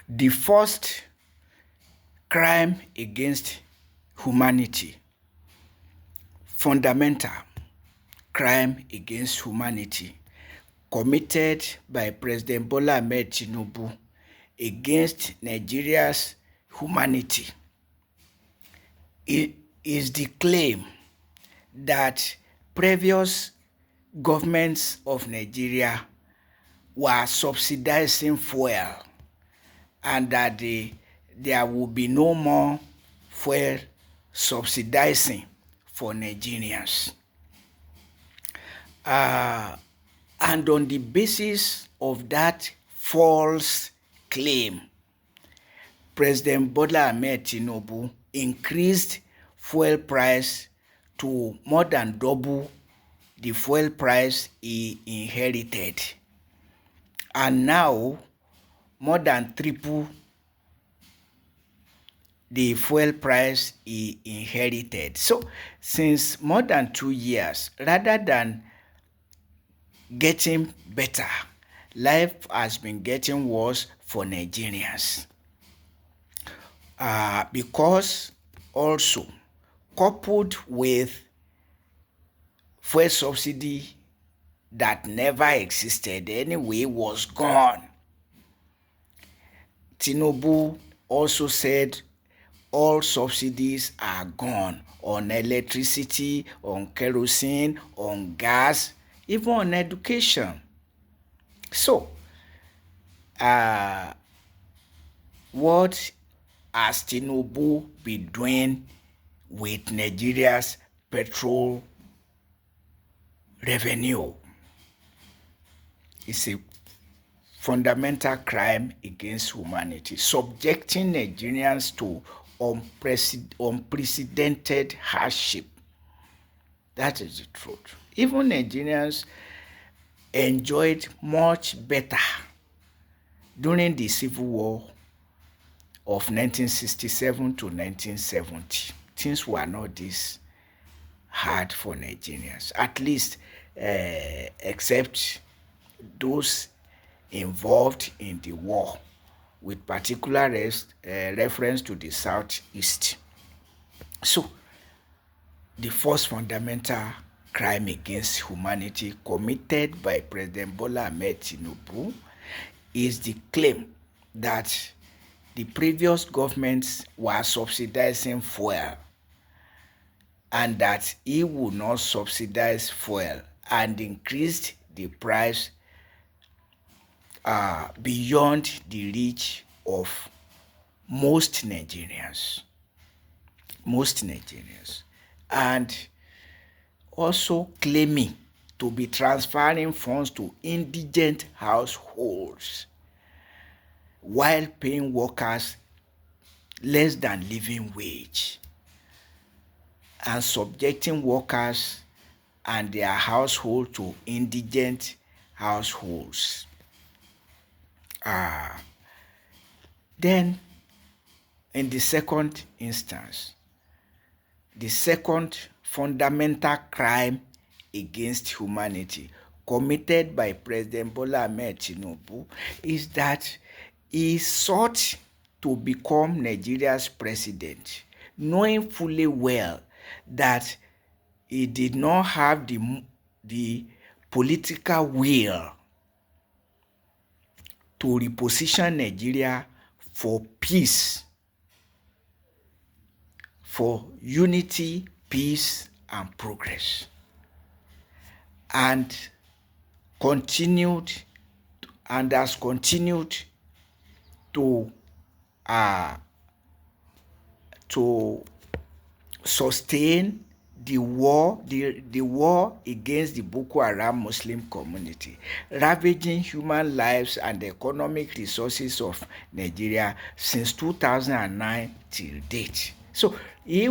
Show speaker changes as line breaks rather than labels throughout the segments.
The first crime against humanity, fundamental crime against humanity, committed by President Bola Ahmed Tinubu against Nigeria's humanity, it is the claim that previous governments of Nigeria were subsidizing fuel and that there will be no more fuel subsidizing for Nigerians. And on the basis of that false claim, President Bola Ahmed Tinubu increased fuel price to more than double the fuel price he inherited, and now more than triple the fuel price he inherited. So since more than 2 years, rather than getting better, life has been getting worse for Nigerians. Because also coupled with fuel subsidy that never existed anyway was gone. Tinubu also said all subsidies are gone on electricity, on kerosene, on gas, even on education. So, what has Tinubu been doing with Nigeria's petrol revenue? It's a fundamental crime against humanity, subjecting Nigerians to unprecedented hardship. That is the truth. Even Nigerians enjoyed much better during the Civil War of 1967 to 1970. Things were not this hard for Nigerians, at least except those involved in the war, with particular reference to the Southeast. So, the first fundamental crime against humanity committed by President Bola Ahmed Tinubu is the claim that the previous governments were subsidizing fuel and that he would not subsidize fuel and increased the price beyond the reach of most Nigerians. And also claiming to be transferring funds to indigent households while paying workers less than living wage and subjecting workers and their household to indigent households. Then, in the second instance, the second fundamental crime against humanity committed by President Bola Ahmed Tinubu is that he sought to become Nigeria's president, knowing fully well that he did not have the political will to reposition Nigeria for peace, for unity, peace, and progress, and has continued to sustain the war against the Boko Haram Muslim community, ravaging human lives and the economic resources of Nigeria since 2009 till date. So he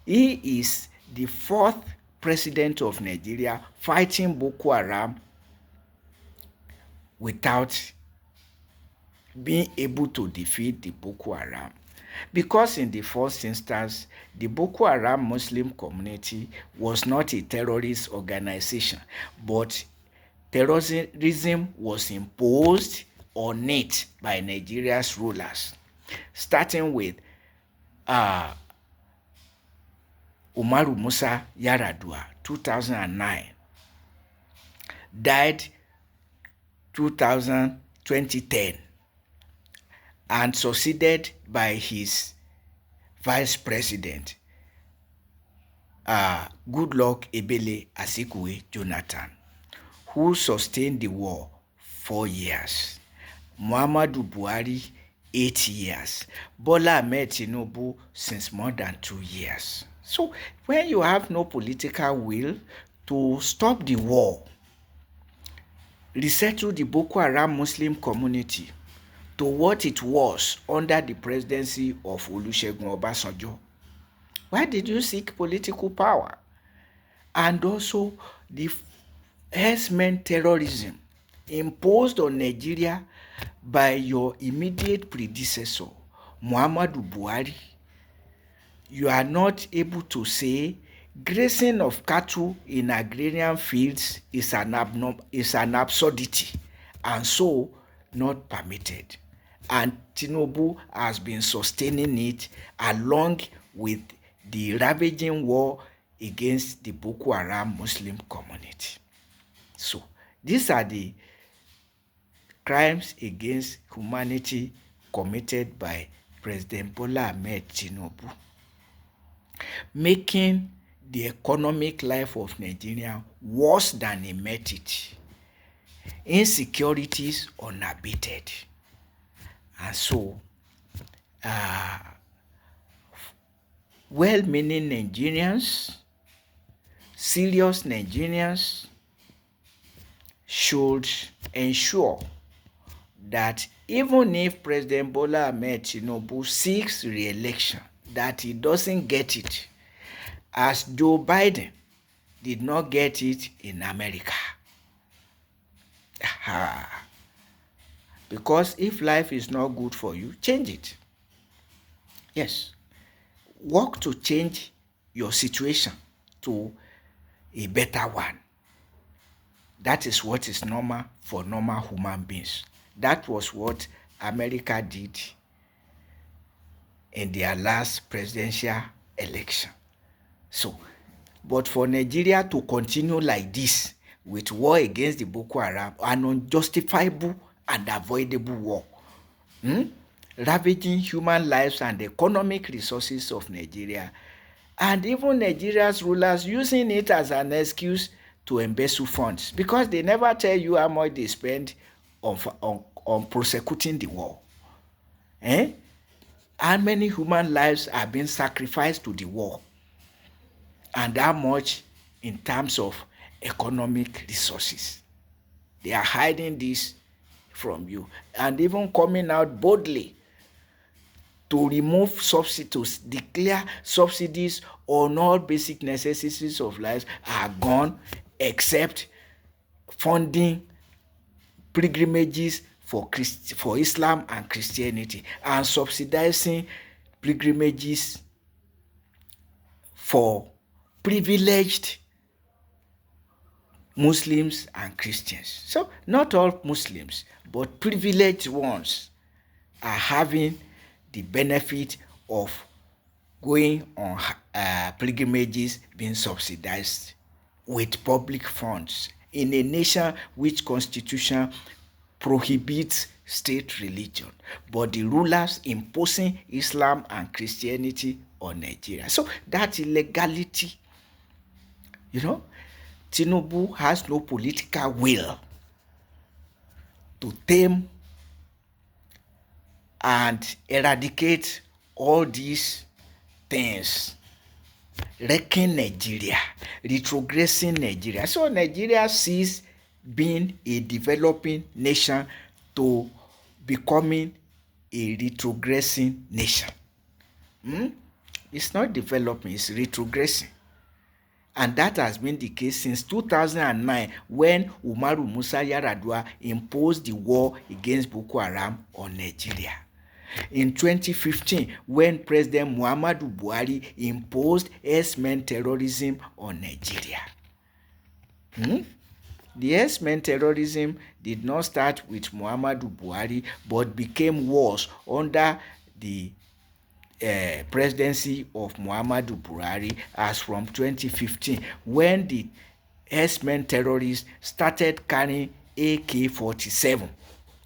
is the fourth president of Nigeria fighting Boko Haram without being able to defeat the Boko Haram. Because in the first instance, the Boko Haram Muslim community was not a terrorist organization, but terrorism was imposed on it by Nigeria's rulers, starting with Umaru Musa Yar'Adua, 2009, died 2010, and succeeded by his vice president, Goodluck Ebele Azikiwe Jonathan, who sustained the war 4 years. Muhammadu Buhari 8 years. Bola Ahmed Tinubu since more than 2 years. So when you have no political will to stop the war, resettle the Boko Haram Muslim community to what it was under the presidency of Olusegun Obasanjo, why did you seek political power? And also the herdsmen terrorism imposed on Nigeria by your immediate predecessor, Muhammadu Buhari. You are not able to say grazing of cattle in agrarian fields is an absurdity, and so not permitted. And Tinubu has been sustaining it along with the ravaging war against the Boko Haram Muslim community. So these are the crimes against humanity committed by President Bola Ahmed Tinubu, making the economic life of Nigeria worse than he met it. Insecurities unabated. And so, well-meaning Nigerians, serious Nigerians should ensure that even if President Bola Ahmed Tinubu seeks re-election, that he doesn't get it, as Joe Biden did not get it in America. Because if life is not good for you, change it. Yes. Work to change your situation to a better one. That is what is normal for normal human beings. That was what America did in their last presidential election. So, but for Nigeria to continue like this with war against the Boko Haram, an unjustifiable and avoidable war, ravaging human lives and economic resources of Nigeria, and even Nigeria's rulers using it as an excuse to embezzle funds, because they never tell you how much they spend on prosecuting the war. How many human lives are being sacrificed to the war, and how much in terms of economic resources. They are hiding this from you and even coming out boldly to remove subsidies, declare subsidies on all basic necessities of life are gone, except funding pilgrimages for Islam and Christianity, and subsidizing pilgrimages for privileged Muslims and Christians. So not all Muslims, but privileged ones are having the benefit of going on pilgrimages being subsidized with public funds in a nation which constitution prohibits state religion, but the rulers imposing Islam and Christianity on Nigeria. So that illegality, Tinubu has no political will to tame and eradicate all these things, wrecking Nigeria, retrogressing Nigeria. So Nigeria sees being a developing nation to becoming a retrogressing nation. It's not developing, it's retrogressing. And that has been the case since 2009, when Umaru Musa Yar'Adua imposed the war against Boko Haram on Nigeria. In 2015, when President Muhammadu Buhari imposed herdsmen terrorism on Nigeria. The herdsmen terrorism did not start with Muhammadu Buhari but became worse under the presidency of Muhammadu Buhari as from 2015, when the herdsmen terrorists started carrying AK-47,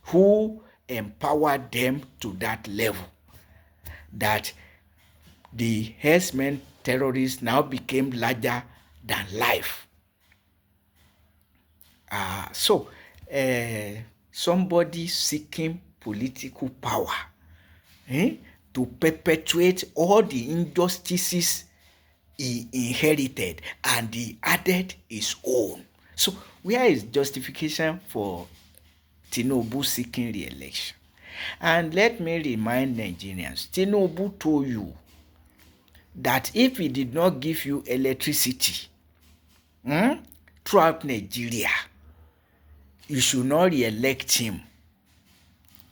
who empowered them to that level that the herdsmen terrorists now became larger than life. Somebody seeking political power to perpetuate all the injustices he inherited, and he added his own. So where is justification for Tinubu seeking re-election? And let me remind Nigerians, Tinubu told you that if he did not give you electricity throughout Nigeria, you should not re-elect him.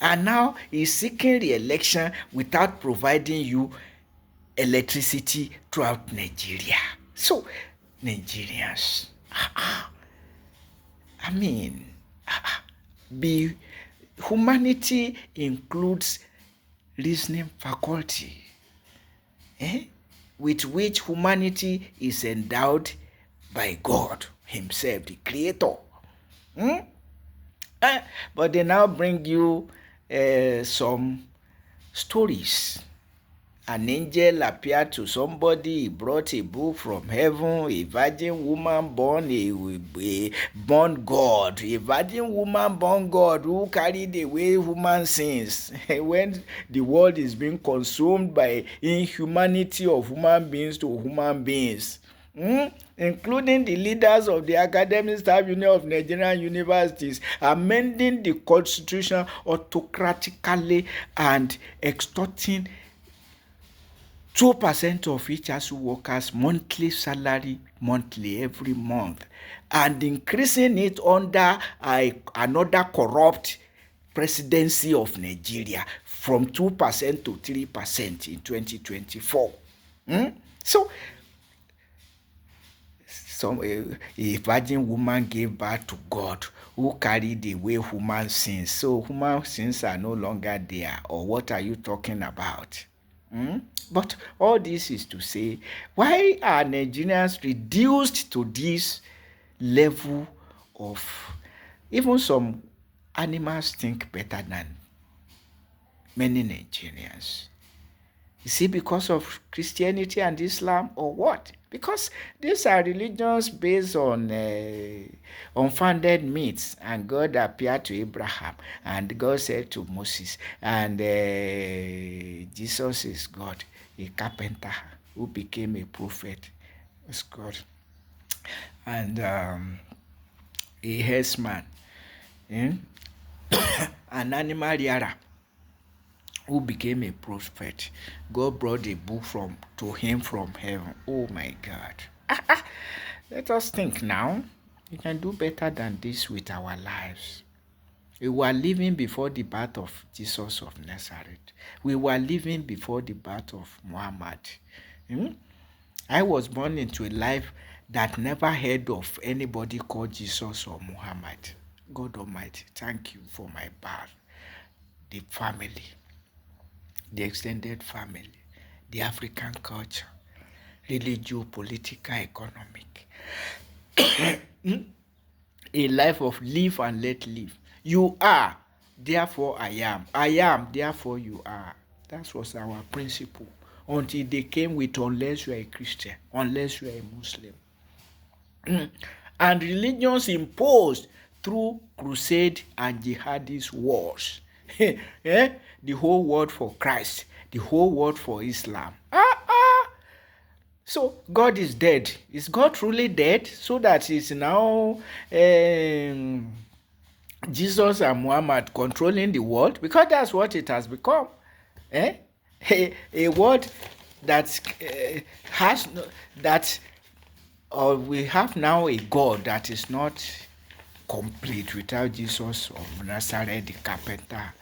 And now he's seeking re-election without providing you electricity throughout Nigeria. So, Nigerians, humanity includes reasoning faculty, with which humanity is endowed by God himself, the creator. But they now bring you some stories. An angel appeared to somebody, he brought a book from heaven, a virgin woman born born God, a virgin woman born God who carried away human sins. When the world is being consumed by inhumanity of human beings to human beings, including the leaders of the Academic Staff Union of Nigerian Universities, amending the constitution autocratically and extorting 2% of each ASU workers' monthly salary every month, and increasing it under another corrupt presidency of Nigeria from 2% to 3% in 2024. So, a virgin woman gave birth to God who carried away human sins. So human sins are no longer there, or what are you talking about? But all this is to say, why are Nigerians reduced to this level of, even some animals think better than many Nigerians? Is it because of Christianity and Islam, or what? Because these are religions based on unfounded myths, and God appeared to Abraham, and God said to Moses, and Jesus is God, a carpenter who became a prophet is God, and a herdsman, an animal rearer who became a prophet. God brought a book to him from heaven. Oh my God. Let us think now. We can do better than this with our lives. We were living before the birth of Jesus of Nazareth. We were living before the birth of Muhammad. I was born into a life that never heard of anybody called Jesus or Muhammad. God Almighty, thank you for my birth. The family, the extended family, the African culture, religious, political, economic. A life of live and let live. You are, therefore I am. I am, therefore you are. That was our principle. Until they came with unless you are a Christian, unless you are a Muslim. And religions imposed through crusade and jihadist wars. The whole world for Christ, the whole world for Islam. So God is dead. Is God truly dead? So that it's now Jesus and Muhammad controlling the world? Because that's what it has become. A world that we have now a God that is not complete without Jesus of Nazareth, the carpenter,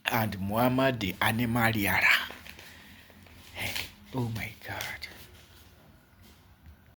and Muhammad, the animal rearer. Oh my God.